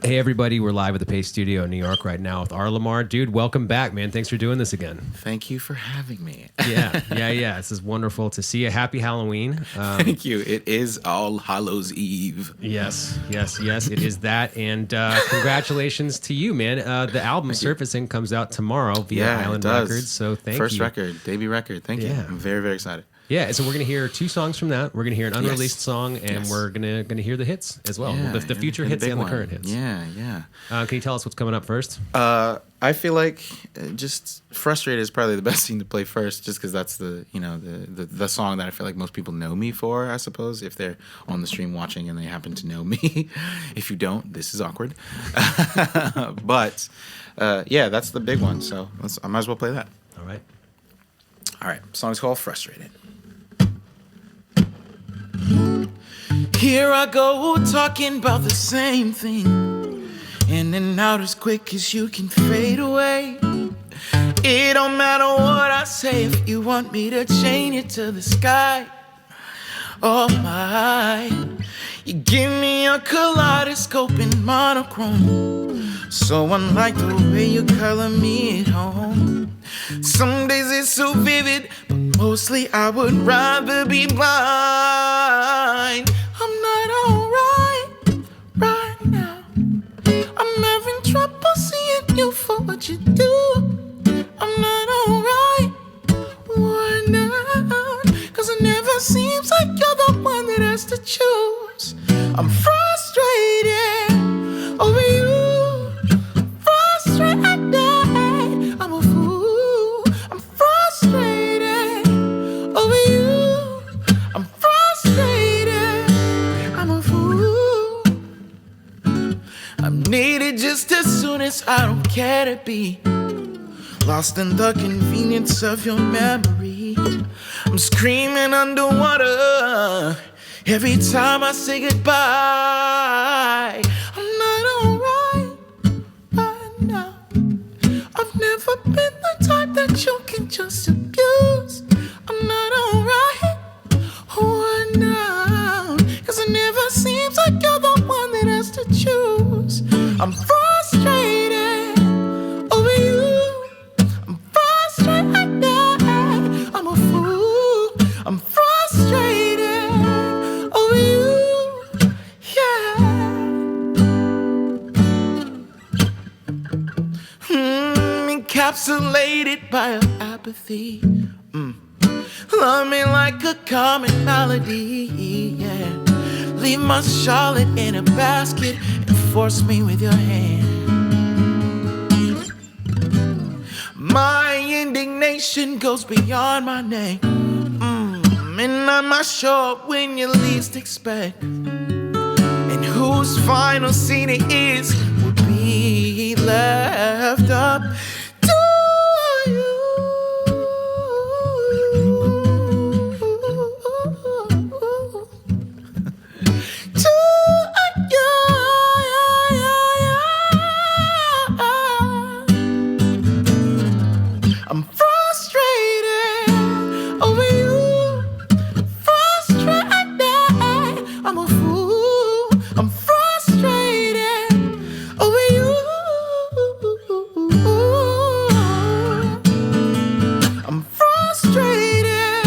Hey everybody, we're live at the Paste Studio in New York right now with R.LUM.R. Dude, welcome back, man. Thanks for doing this again. Thank you for having me. Yeah. This is wonderful to see you. Happy Halloween. Thank you. It is All Hallows Eve. Yes. It is that. And congratulations to you, man. The album Surfacing comes out tomorrow via Island Records. So thank you. First record, debut record. Thank you. I'm very, very excited. Yeah, so we're gonna hear 2 songs from that. We're gonna hear an unreleased song, and we're gonna hear the hits as well. The future hits and the current hits. Yeah. Can you tell us what's coming up first? I feel like just Frustrated is probably the best thing to play first, just because that's the song that I feel like most people know me for, I suppose, if they're on the stream watching and they happen to know me. If you don't, this is awkward. But that's the big one, so I might as well play that. All right. Song's called Frustrated. Here I go talking about the same thing, in and out as quick as you can fade away. It don't matter what I say if you want me to chain it to the sky. Oh my, you give me a kaleidoscope in monochrome, so unlike the way you color me at home. Some days it's so vivid, but mostly I would rather be blind. I'm not alright right now. I'm having trouble seeing you for what you do. I'm not alright worn out, 'cause it never seems like you're the one that has to choose. I'm frustrated over you. Frustrated, I'm a fool. I'm frustrated over you. I'm frustrated, I'm a fool. I'm needed just as soon as I don't care to be. Lost in the convenience of your memory. I'm screaming underwater every time I say goodbye. I'm not alright right now. I've never been the type that you can just abuse. I'm not alright worn out, 'cause it never seems like you're the one that has to choose. I'm frustrated over you. I'm frustrated, I'm a fool. I'm frustrated over you, encapsulated by your apathy. Love me like a common melody, yeah. Leave my Charlotte in a basket and force me with your hand. My indignation goes beyond my name, and I might show up when you least expect. And whose final scene it is will be left up to you. I'm frustrated over you. Frustrated, I'm a fool. I'm frustrated over you. I'm frustrated.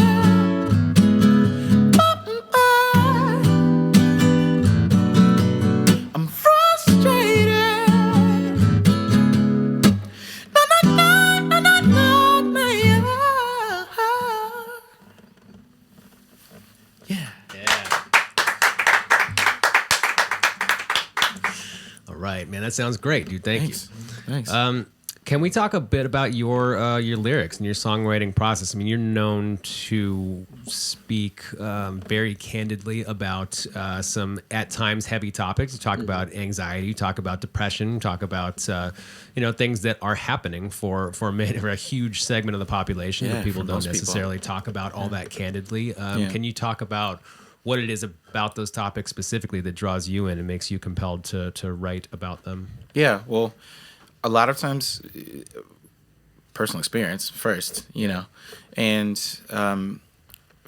I'm frustrated. Na na na na na na na, yeah. All right, man. That sounds great, dude. Thank you. Thanks. Can we talk a bit about your lyrics and your songwriting process? I mean, you're known to speak very candidly about some, at times, heavy topics. You talk about anxiety, you talk about depression, you talk about things that are happening for a huge segment of the population that people don't necessarily talk about all that candidly. Can you talk about what it is about those topics specifically that draws you in and makes you compelled to write about them? Yeah, well, a lot of times, personal experience first, and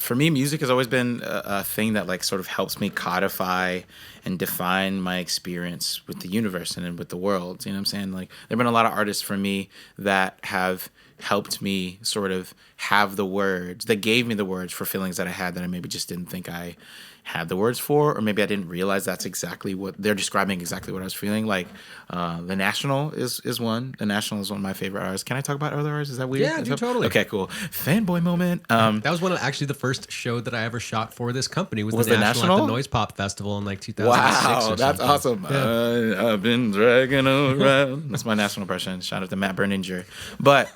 for me, music has always been a thing that like sort of helps me codify and define my experience with the universe and with the world. You know what I'm saying? Like there've been a lot of artists for me that have helped me sort of have the words, that gave me the words for feelings that I had that I maybe just didn't think I had the words for, or maybe I didn't realize that's exactly what they're describing, exactly what I was feeling. Like The National is one. The National is one of my favorite artists. Can I talk about other artists? Is that weird? Yeah, dude, totally. Okay, cool. Fanboy moment. That was actually the first show that I ever shot for this company was the National at the Noise Pop Festival in like 2006. Wow, that's awesome. Yeah. I've been dragging around. That's my national impression. Shout out to Matt Berninger. But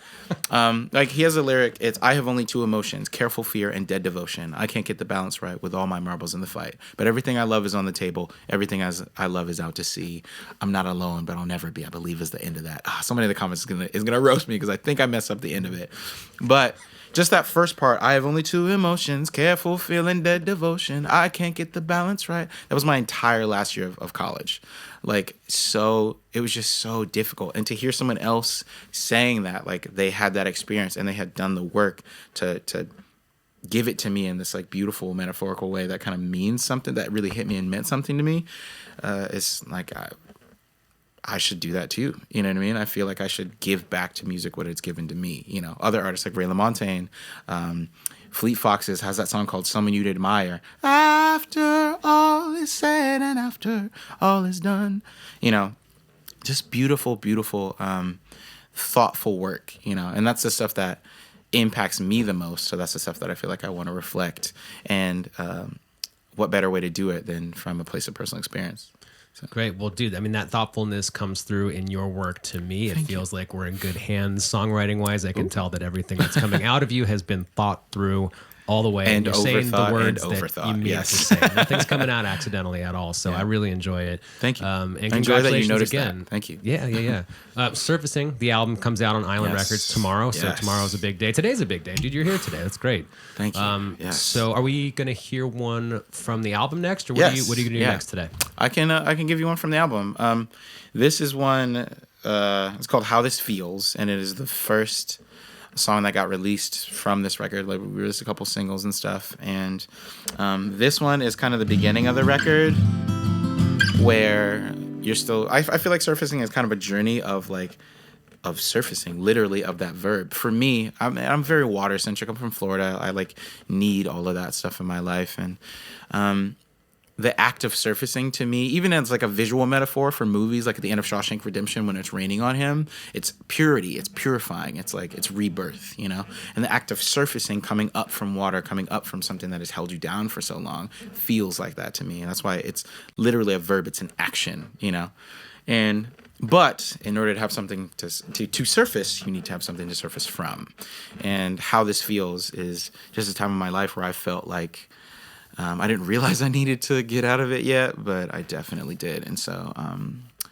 like he has a lyric. It's I have only two emotions: careful fear and dead devotion. I can't get the balance right with all my marbles in the fight. But everything I love is on the table. Everything I love is out to sea. I'm not alone, but I'll never be. I believe is the end of that. Somebody in the comments is gonna roast me because I think I messed up the end of it. But just that first part, I have only two emotions, careful feeling, dead devotion. I can't get the balance right. That was my entire last year of college. Like, so it was just so difficult. And to hear someone else saying that, like they had that experience and they had done the work to give it to me in this like beautiful metaphorical way that kind of means something, that really hit me and meant something to me. It's like, I should do that too. You know what I mean? I feel like I should give back to music what it's given to me. You know, other artists like R.LUM.R, Fleet Foxes has that song called Someone You'd Admire. After all is said and after all is done. You know, just beautiful, beautiful, thoughtful work, you know. And that's the stuff that impacts me the most. So that's the stuff that I feel like I want to reflect. And what better way to do it than from a place of personal experience? So. Great. Well, dude, I mean, that thoughtfulness comes through in your work to me. It feels like we're in good hands songwriting wise. I can tell that everything that's coming out of you has been thought through all the way. And you're saying the words that you mean to say. Nothing's coming out accidentally at all. So I really enjoy it. Thank you. And I enjoy that you noticed again. That. Thank you. Yeah. Surfacing, the album comes out on Island Records tomorrow. So tomorrow's a big day. Today's a big day. Dude, you're here today. That's great. Thank you. So are we going to hear one from the album next? Or what are you going to do next today? I can give you one from the album. This is one, it's called How This Feels. And it is the first song that got released from this record. Like we released a couple singles and stuff, and this one is kind of the beginning of the record where you're still I feel like surfacing is kind of a journey of surfacing, literally, of that verb. For me, I'm very water centric. I'm from Florida. I like need all of that stuff in my life, and the act of surfacing to me, even as like a visual metaphor for movies, like at the end of Shawshank Redemption when it's raining on him, it's purity, it's purifying, it's like, it's rebirth, you know? And the act of surfacing, coming up from water, coming up from something that has held you down for so long, feels like that to me. And that's why it's literally a verb, it's an action, you know? But in order to have something to surface, you need to have something to surface from. And How This Feels is just a time in my life where I felt like I didn't realize I needed to get out of it yet, but I definitely did. And so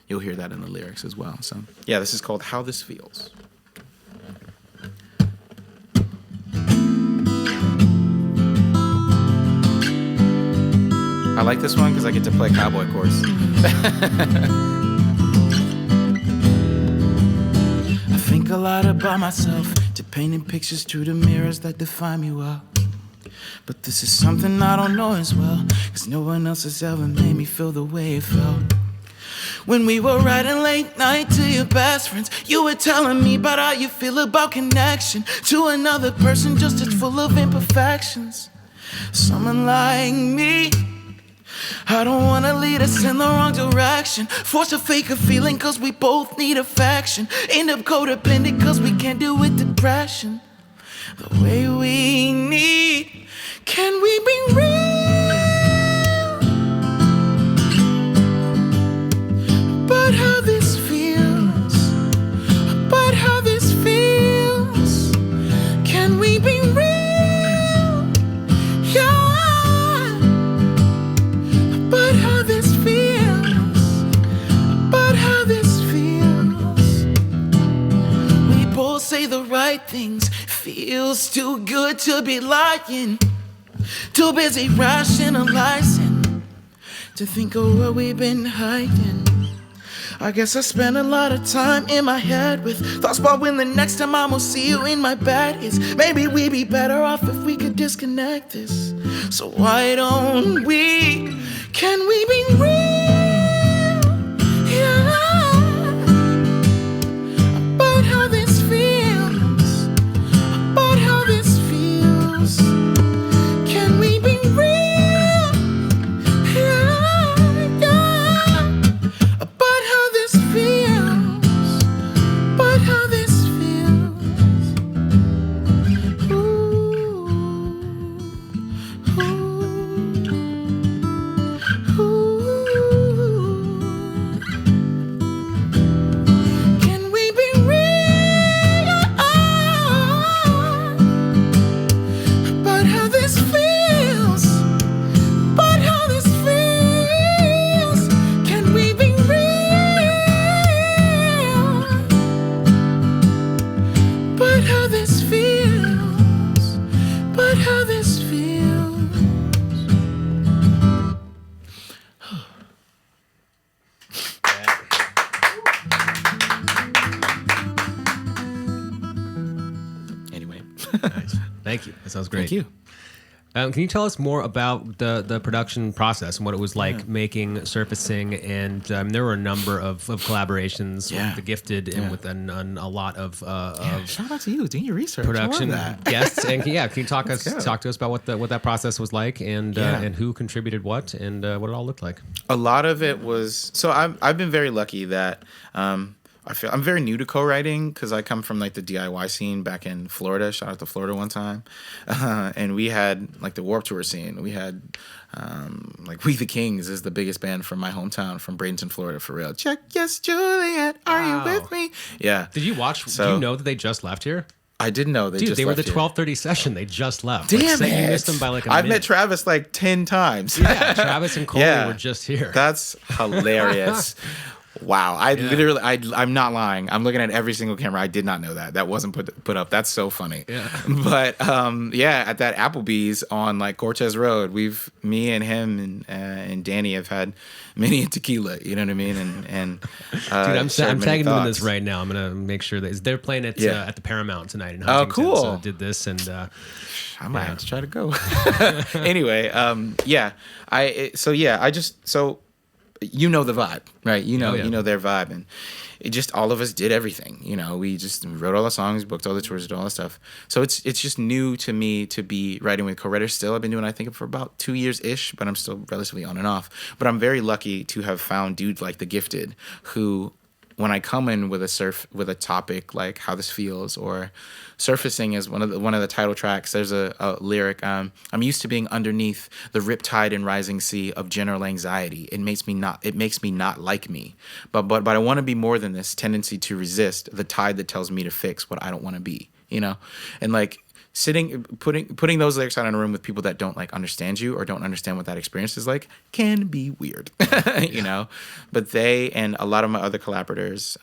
you'll hear that in the lyrics as well. So yeah, this is called How This Feels. I like this one because I get to play cowboy chords. I think a lot about myself, to painting pictures through the mirrors that define me well. But this is something I don't know as well, 'cause no one else has ever made me feel the way it felt. When we were riding late night to your best friends, you were telling me about how you feel about connection to another person just as full of imperfections. Someone like me, I don't wanna lead us in the wrong direction, force to fake a feeling 'cause we both need affection, end up codependent 'cause we can't deal with depression the way we need. Can we be real? But how this feels, but how this feels. Can we be real? Yeah. But how this feels, but how this feels. We both say the right things, feels too good to be lying. Too busy rationalizing to think of what we've been hiding. I guess I spend a lot of time in my head with thoughts about when the next time I'm gonna see you in my bed is. Maybe we'd be better off if we could disconnect this. So why don't we? Can we be real? Yeah. About how this feels. About how this feels. Can we be real? Yeah, yeah. About how this feels. About how this feels. Ooh. Ooh. Ooh. Can we be real? About how this feels. But how this feels. Can we be real? But how this feels. But how this feels. Anyway. Nice. Thank you. That sounds great. Thank you. Can you tell us more about the production process and what it was like making Surfacing? And there were a number of collaborations with The Gifted and with a lot of Shout out to you doing your research. production I love that. guests. And can you talk Let's go. to us about what that process was like and who contributed what and what it all looked like? A lot of it was so I've been very lucky that I feel I'm very new to co-writing because I come from like the DIY scene back in Florida. Shout out to Florida one time, and we had like the Warped Tour scene. We had like We the Kings is the biggest band from my hometown, from Bradenton, Florida, for real. Check, yes, Juliet, are you with me? Yeah. Did you watch? So- do you know that they just left here? I didn't know Dude, just they were the left here. 12:30 session. They just left. Damn like, say it! You missed them by like a I've minute. met Travis like 10 times. Yeah, Travis and Coley Yeah. were just here. That's hilarious. Wow, literally, I'm not lying. I'm looking at every single camera. I did not know that. That wasn't put up. That's so funny. Yeah. But at that Applebee's on like Cortez Road, me and him and Danny have had many a tequila. You know what I mean? And Dude, I'm shared many tagging them in this thoughts. right now. I'm gonna make sure that they're playing at the Paramount tonight in Oh, Huntington. cool. So I did this and I might have to try to go. Anyway, you know the vibe, right? You know, Oh, yeah. you know their vibe, and it just all of us did everything. You know, we just wrote all the songs, booked all the tours, did all that stuff. So it's just new to me to be writing with co-writers. Still, I've been doing, I think, for about 2 years ish, but I'm still relatively on and off. But I'm very lucky to have found dudes like The Gifted, who, when I come in with a topic like how this feels, or Surfacing is one of the title tracks. There's a lyric. I'm used to being underneath the riptide and rising sea of general anxiety. It makes me not like me. But I want to be more than this tendency to resist the tide that tells me to fix what I don't want to be. You know, and like putting those lyrics out in a room with people that don't like understand you or don't understand what that experience is like can be weird, you know. But they and a lot of my other collaborators,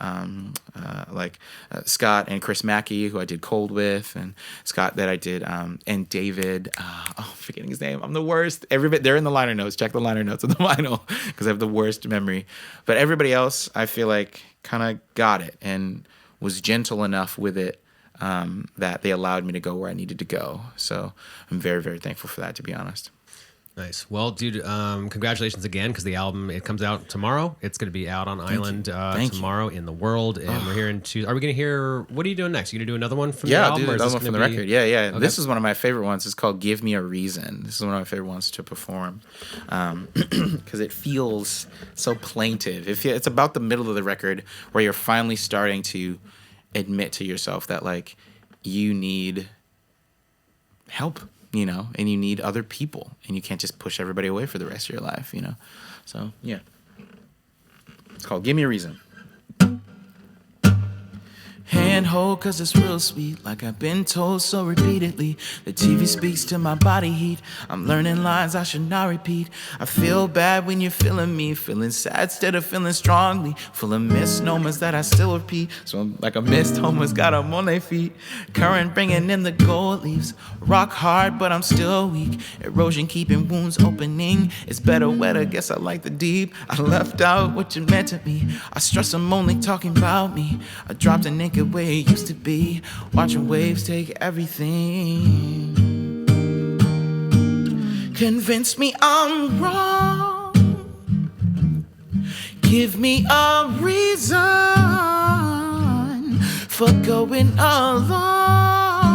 like Scott and Chris Mackey, who I did Cold with, and Scott that I did, and David. I'm forgetting his name. I'm the worst. They're in the liner notes. Check the liner notes of the vinyl because I have the worst memory. But everybody else, I feel like, kind of got it and was gentle enough with it. That they allowed me to go where I needed to go. So I'm very, very thankful for that, to be honest. Nice. Well, dude, congratulations again, because the album, it comes out tomorrow. It's going to be out on Island tomorrow in the world. And we're hearing are we going to hear, what are you doing next? You going to do another one from the album? Yeah, I'll do another one from the record. Yeah. Okay. This is one of my favorite ones. It's called Give Me a Reason. This is one of my favorite ones to perform because it feels so plaintive. It's about the middle of the record where you're finally starting to admit to yourself that like you need help, you know, and you need other people, and you can't just push everybody away for the rest of your life, you know. So yeah, it's called Give Me a Reason. And can't hold cause it's real sweet. Like I've been told so repeatedly. The TV speaks to my body heat. I'm learning lines I should not repeat. I feel bad when you're feeling me. Feeling sad instead of feeling strongly. Full of misnomers that I still repeat. So I'm like a missed homeless, got them on their feet. Current bringing in the gold leaves. Rock hard but I'm still weak. Erosion keeping wounds opening. It's better wetter, guess I like the deep. I left out what you meant to me. I stress I'm only talking about me. I dropped a naked way it used to be. Watching waves take everything. Convince me I'm wrong. Give me a reason for going along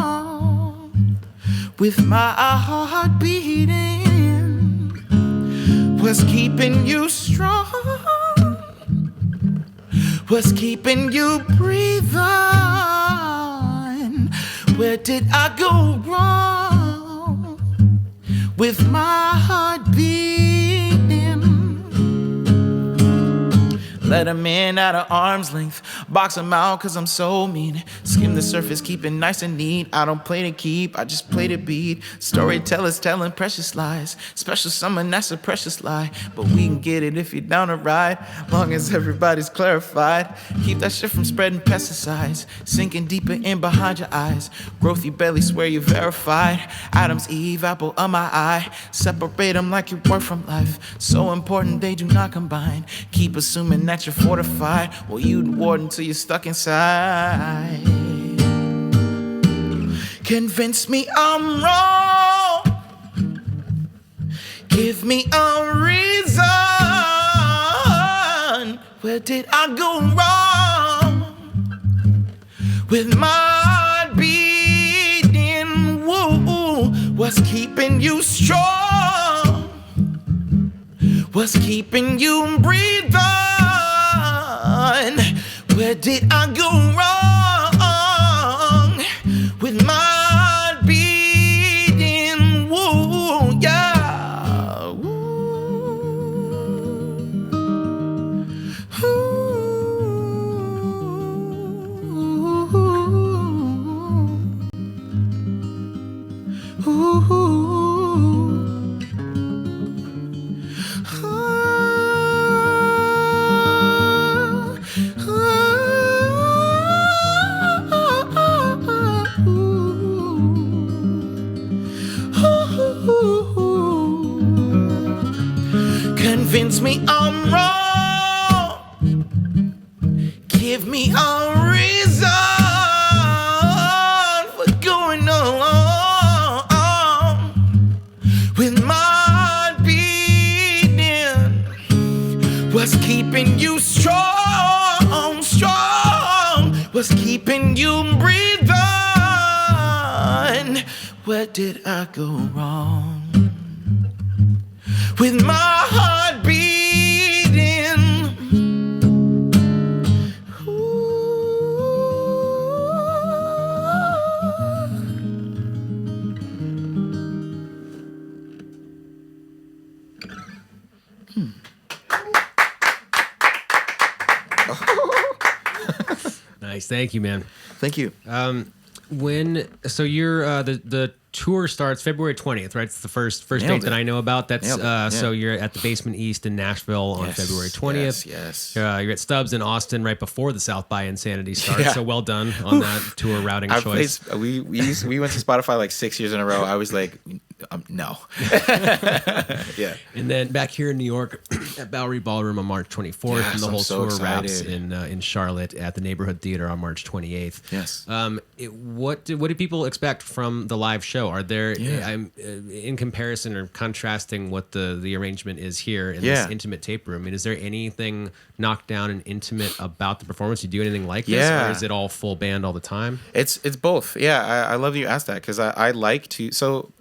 with my heart beating. What's keeping you strong? What's keeping you breathing? Where did I go wrong with my heart beating? Let him in at an arm's length. Box him out cause I'm so mean. Skim the surface, keep it nice and neat. I don't play to keep, I just play to beat. Storytellers telling precious lies. Special someone that's a precious lie. But we can get it if you're down to ride. Long as everybody's clarified. Keep that shit from spreading pesticides. Sinking deeper in behind your eyes. Growth you barely swear you verified. Adam's Eve, apple of my eye. Separate them like you work from life. So important they do not combine. Keep assuming that you're fortified. Well, you'd ward until you're stuck inside. Convince me I'm wrong. Give me a reason. Where did I go wrong with my heart beating? Woo, what's keeping you strong? What's keeping you breathing? Where did I go wrong with my heart beating? Woo, yeah. Convince me I'm wrong. Give me a reason for going on with my heart beating. What's keeping you strong, strong? What's keeping you breathing? Where did I go wrong with my heart beating? Nice, thank you, man. Thank you. So you're the tour starts February 20th, right? It's the first date that I know about. That's so you're at the Basement East in Nashville on February 20th. Yes. You're at Stubbs in Austin right before the South by Insanity starts. Yeah. So well done on that tour routing choice. We went to Spotify like 6 years in a row. I was like, no. Yeah. And then back here in New York at Bowery Ballroom on March 24th, and the whole tour wraps in Charlotte at the Neighborhood Theater on March 28th. Yes. What do people expect from the live show? Are there, in comparison or contrasting what the arrangement is here in this intimate tape room? I mean, is there anything knocked down and intimate about the performance? You do anything like this, or is it all full band all the time? It's both. Yeah, I love you asked that because I like to. So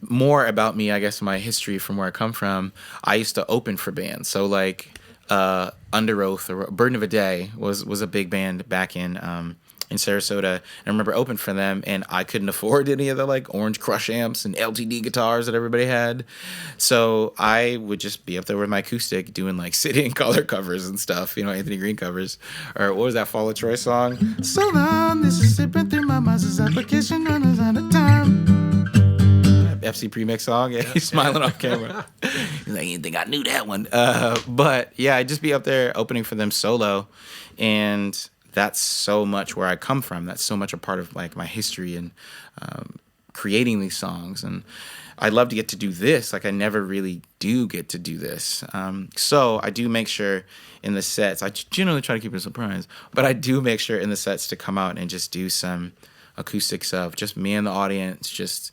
more about me, I guess, my history from where I come from. I used to open for bands. So like Under Oath or Burden of a Day was a big band back in in Sarasota. And I remember opened for them, and I couldn't afford any of the like Orange Crush amps and LTD guitars that everybody had. So I would just be up there with my acoustic doing like City and Color covers and stuff, you know, Anthony Green covers. Or what was that Fall of Troy song? So long, this is slipping through my mind's application runners out of time. FC Premix song. Yeah, he's smiling off camera. He's like, you think I knew that one? But yeah, I'd just be up there opening for them solo, and that's so much where I come from. That's so much a part of like my history and creating these songs. And I love to get to do this. Like I never really do get to do this. So I do make sure in the sets, I generally try to keep it a surprise, but I do make sure in the sets to come out and just do some acoustics of just me and the audience, just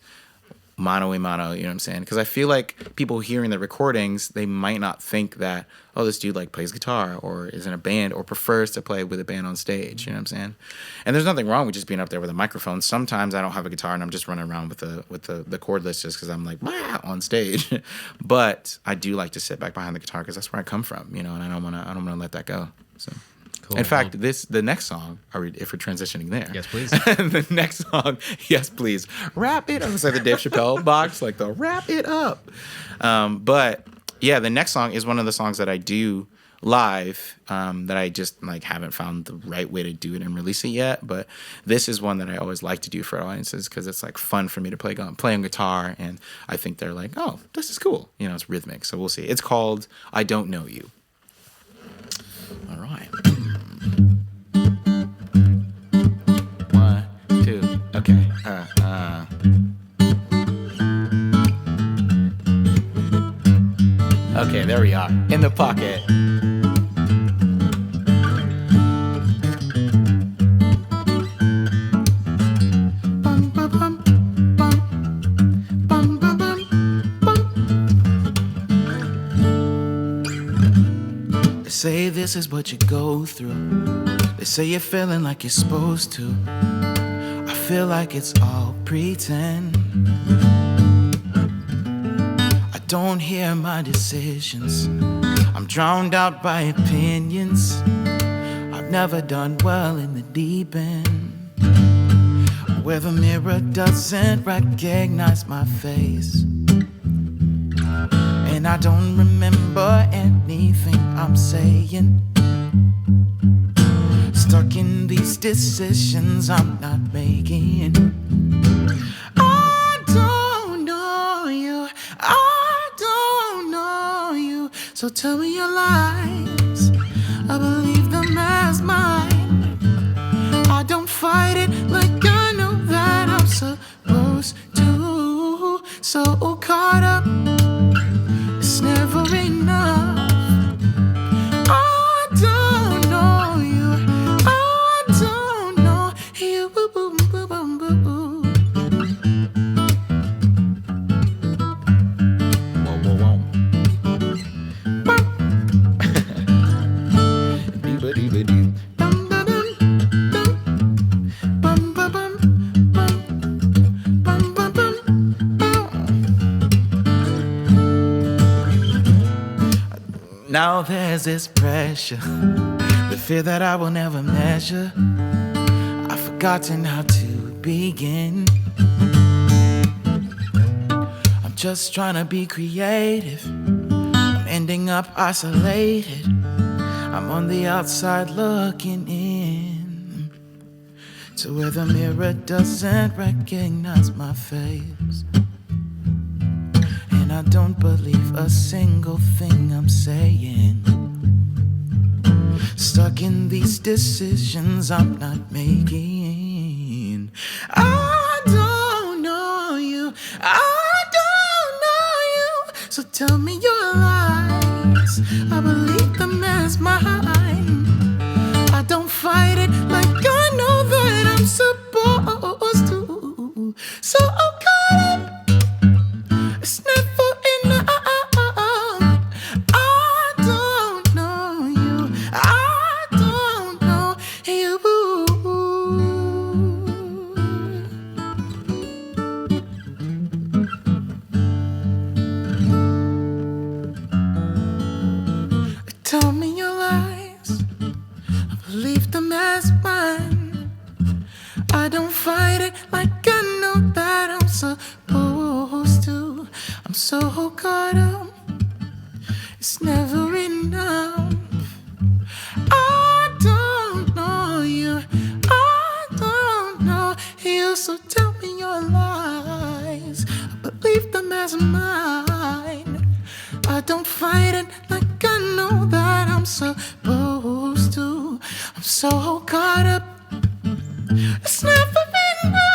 mano a mano, you know what I'm saying? Because I feel like people hearing the recordings, they might not think that, oh, this dude like plays guitar or is in a band or prefers to play with a band on stage, you know what I'm saying? And there's nothing wrong with just being up there with a microphone. Sometimes I don't have a guitar and I'm just running around with the cordless just because I'm like, wow, on stage. But I do like to sit back behind the guitar because that's where I come from, you know, and I don't wanna let that go. So. Cool. In fact, the next song, if we're transitioning there. Yes, please. The next song, yes, please. Wrap it up. It's like the Dave Chappelle box, like the wrap it up. But yeah, the next song is one of the songs that I do live that I just like haven't found the right way to do it and release it yet. But this is one that I always like to do for audiences because it's like fun for me to play on guitar, and I think they're like, oh, this is cool. You know, it's rhythmic. So we'll see. It's called I Don't Know You. All right. 1, 2, okay. Okay, there we are. In the pocket. They say this is what you go through. They say you're feeling like you're supposed to. I feel like it's all pretend. I don't hear my decisions. I'm drowned out by opinions. I've never done well in the deep end, where the mirror doesn't recognize my face. And I don't remember anything I'm saying. Stuck in these decisions I'm not making. I don't know you, I don't know you. So tell me your lies, I believe them as mine. I don't fight it like I know that I'm supposed to. So caught up, it's never enough. I don't know you, I don't know you. Whoa, whoa, whoa. Dee-ba-dee-ba-dee. Now there's this pressure, the fear that I will never measure. I've forgotten how to begin. I'm just trying to be creative. I'm ending up isolated. I'm on the outside looking in, to where the mirror doesn't recognize my face. And I don't believe a single thing I'm saying. Stuck in these decisions I'm not making. I don't know you, I don't know you. So tell me your lies, I believe them as mine. I don't fight it like I know that I'm supposed to. So caught up, it's never enough. I don't know you, I don't know you. Tell me your lies, I believe them as mine. I don't fight it like I know that I'm supposed to. I'm so caught up, it's never enough. I don't know you, I don't know you, so tell me your lies, I believe them as mine. I don't fight it like I know that I'm supposed to. I'm so caught up, it's never enough.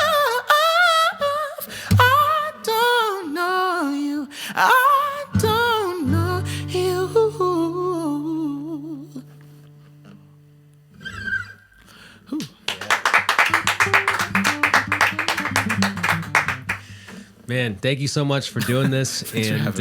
I don't know you, I don't know you. Man, thank you so much for doing this. And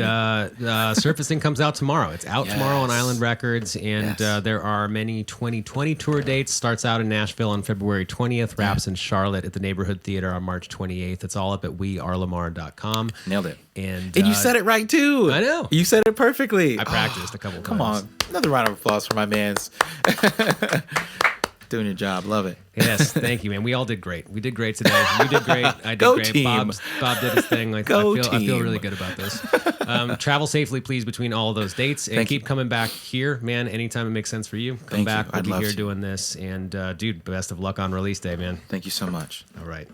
Surfacing comes out tomorrow. It's out tomorrow on Island Records. And there are many 2020 tour dates. Starts out in Nashville on February 20th. Wraps in Charlotte at the Neighborhood Theater on March 28th. It's all up at R.LUM.com. Nailed it. And you said it right, too. I know. You said it perfectly. I practiced a couple times. Come on. Another round of applause for my mans. Doing your job. Love it. Yes, thank you, man. We all did great. We did great today. You did great. I did Go great. team. Bob did his thing. Like Go I feel team. really good about this. Travel safely, please, between all of those dates, and keep coming back here, man. Anytime it makes sense for you, come back. We'll be here doing this. And dude, best of luck on release day, man. Thank you so much. All right.